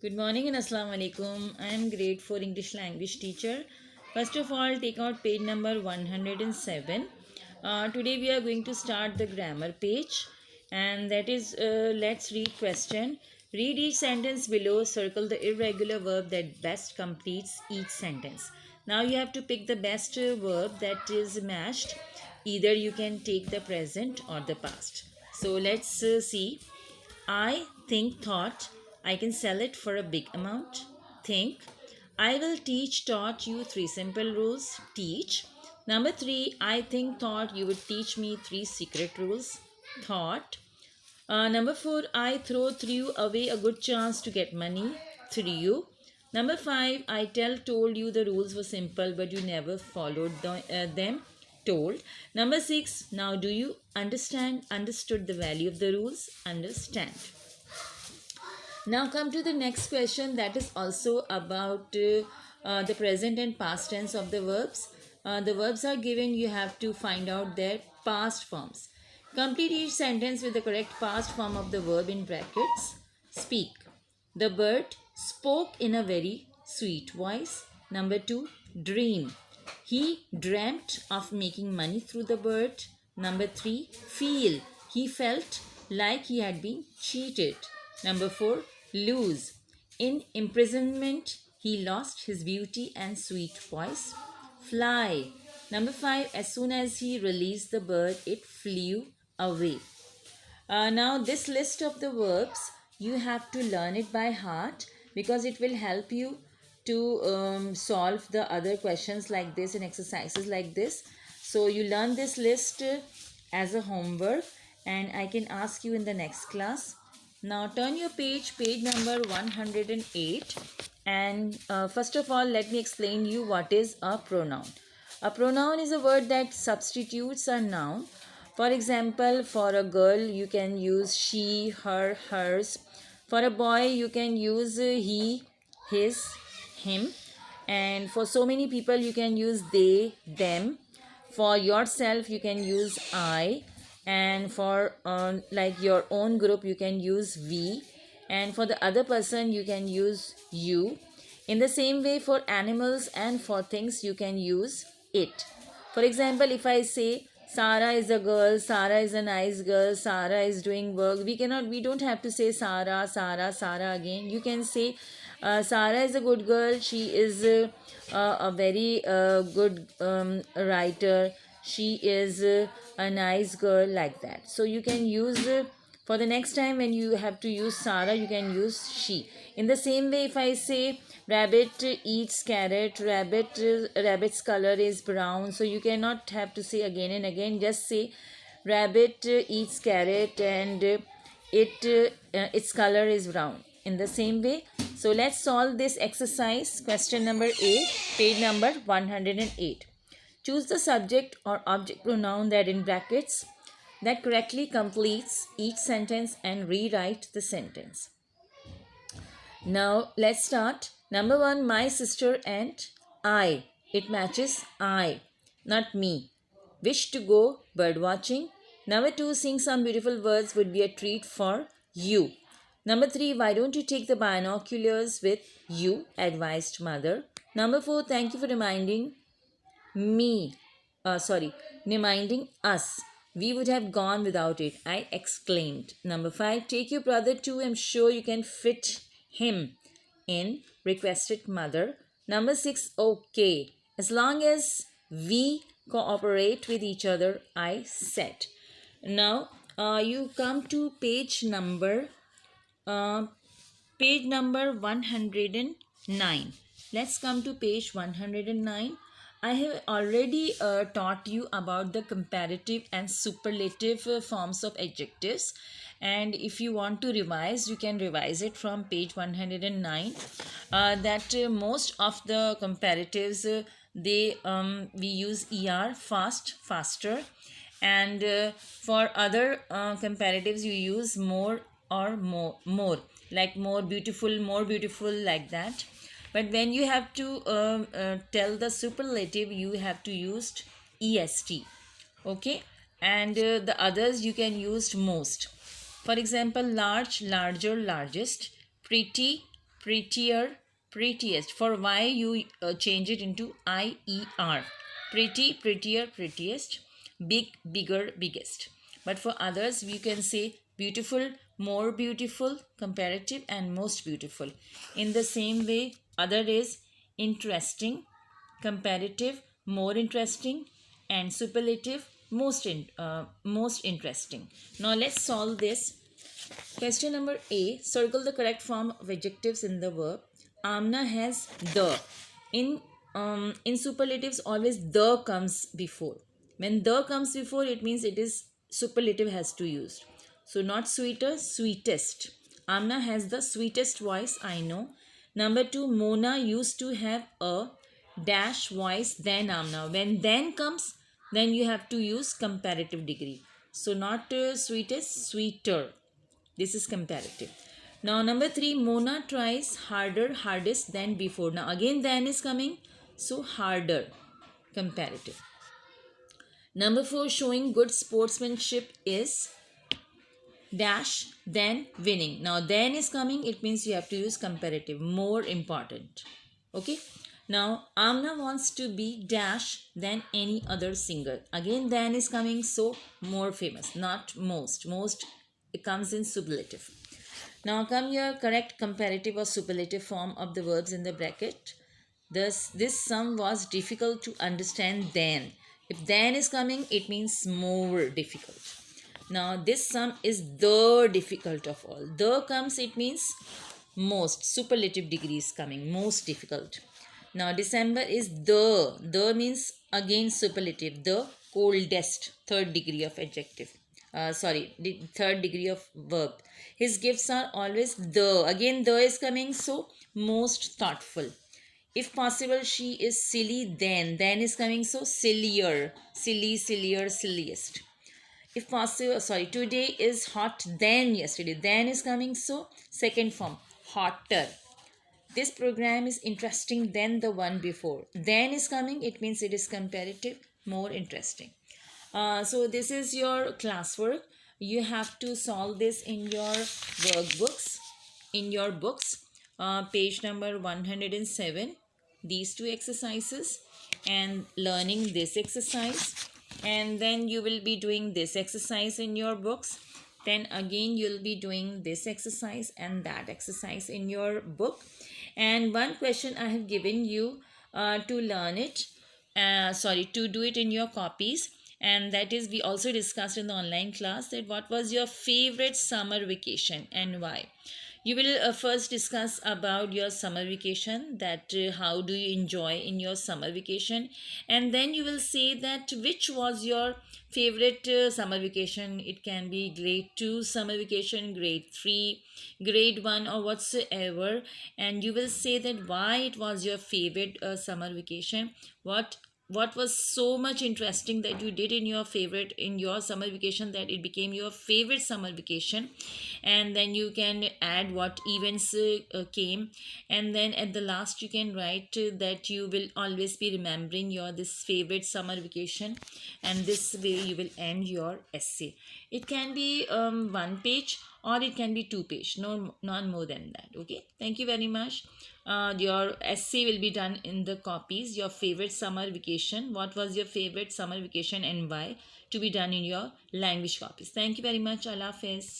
Good morning and Assalamu alaikum. I am grade 4 English language teacher. First of all, take out page number 107. Today we are going to start the grammar page, and that is let's read question. Read each sentence below, circle the irregular verb that best completes each sentence. Now you have to pick the best verb that is matched. Either you can take the present or the past. So let's see. I think thought I can sell it for a big amount. Think I will teach taught you three simple rules. Teach. Number three, I think thought you would teach me three secret rules. Thought. Number four, I threw away a good chance to get money. Threw you. Number five, I told you the rules were simple but you never followed them. Told. Number six, now do you understood the value of the rules? Understand. Now come to the next question, that is also about the present and past tense of the verbs. The verbs are given, you have to find out their past forms. Complete each sentence with the correct past form of the verb in brackets. Speak. The bird spoke in a very sweet voice. Number two, dream. He dreamt of making money through the bird. Number three, feel. He felt like he had been cheated. Number four, lose. In imprisonment, he lost his beauty and sweet voice. Fly. Number five, as soon as he released the bird, it flew away. Now, this list of the verbs, you have to learn it by heart because it will help you to solve the other questions like this and exercises like this. So, you learn this list as a homework, and I can ask you in the next class. Now, turn your page number 108, and first of all, let me explain you what is a pronoun. A pronoun is a word that substitutes a noun. For example, for a girl, you can use she, her, hers. For a boy, you can use he, his, him. And for so many people, you can use they, them. For yourself, you can use I. And for like your own group, you can use we. And for the other person, you can use you. In the same way, for animals and for things, you can use it. For example, if I say Sarah is a girl, Sarah is a nice girl, Sarah is doing work, we don't have to say Sarah, Sarah, Sarah again. You can say Sarah is a good girl, she is a very good writer, she is a nice girl, like that. So you can use for the next time when you have to use Sarah, you can use she. In the same way, if I say rabbit eats carrot, rabbit's color is brown, so you cannot have to say again and again, just say rabbit eats carrot and its color is brown. In the same way, so let's solve this exercise. Question number 8, page number 108. Choose the subject or object pronoun that in brackets that correctly completes each sentence and rewrite the sentence. Now let's start. Number 1, my sister and I. It matches I, not me. Wish to go bird watching. Number 2, sing some beautiful words would be a treat for you. Number 3, why don't you take the binoculars with you, advised mother. Number 4, thank you for reminding me. Reminding us. We would have gone without it, I exclaimed. Number 5, take your brother too. I'm sure you can fit him in, requested mother. Number 6, okay. As long as we cooperate with each other, I said. Now, you come to page number 109. Let's come to page 109. I have already taught you about the comparative and superlative forms of adjectives, and if you want to revise, you can revise it from page 109. Most of the comparatives we use er, fast, faster, and for other comparatives you use more or more, like more beautiful, like that. But when you have to tell the superlative, you have to use est. Okay, and the others you can use most. For example, large, larger, largest, pretty, prettier, prettiest. For Y, you change it into IER. Pretty, prettier, prettiest. Big, bigger, biggest. But for others, we can say beautiful, more beautiful, comparative, and most beautiful. In the same way, other is interesting, comparative, more interesting, and superlative, most interesting. Now let's solve this. Question number A. Circle the correct form of adjectives in the verb. Amna has the. In superlatives, always the comes before. When the comes before, it means it is superlative has to use. So not sweeter, sweetest. Amna has the sweetest voice, I know. Number two, Mona used to have a dash voice than Amna. When then comes, then you have to use comparative degree. So not sweetest, sweeter. This is comparative. Now number three, Mona tries harder, hardest than before. Now again then is coming. So harder, comparative. Number four, showing good sportsmanship is dash then winning. Now then is coming. It means you have to use comparative. More important. Okay. Now Amna wants to be dash than any other singer. Again then is coming. So more famous. Not most. Most it comes in superlative. Now come your correct comparative or superlative form of the verbs in the bracket. Thus, this sum was difficult to understand then. If then is coming, it means more difficult. Now, this sum is the difficult of all. The comes, it means most. Superlative degree is coming, most difficult. Now, December is the. The means again superlative. The coldest, third degree of adjective. The third degree of verb. His gifts are always the. Again, the is coming, so most thoughtful. If possible, she is silly then. Then is coming, so sillier. Silly, sillier, silliest. If possible, today is hot than yesterday. Then is coming, so second form, hotter. This program is interesting than the one before. Then is coming, it means it is comparative, more interesting. So this is your classwork. You have to solve this in your workbooks, in your books, page number 107, these two exercises, and learning this exercise. And then you will be doing this exercise in your books. Then again you'll be doing this exercise and that exercise in your book. And one question I have given you to learn it, to do it in your copies. And that is, we also discussed in the online class that what was your favorite summer vacation and why. You will first discuss about your summer vacation, that how do you enjoy in your summer vacation, and then you will say that which was your favorite summer vacation. It can be grade 2 summer vacation, grade 3, grade 1, or whatsoever, and you will say that why it was your favorite summer vacation, what was so much interesting that you did in your summer vacation that it became your favorite summer vacation. And then you can add what events came, and then at the last you can write that you will always be remembering your this favorite summer vacation, and this way you will end your essay. It can be one page or it can be two page, no, not more than that. Okay, thank you very much. Your essay will be done in the copies. Your favorite summer vacation, what was your favorite summer vacation and why, to be done in your language copies. Thank you very much. Allah Hafiz.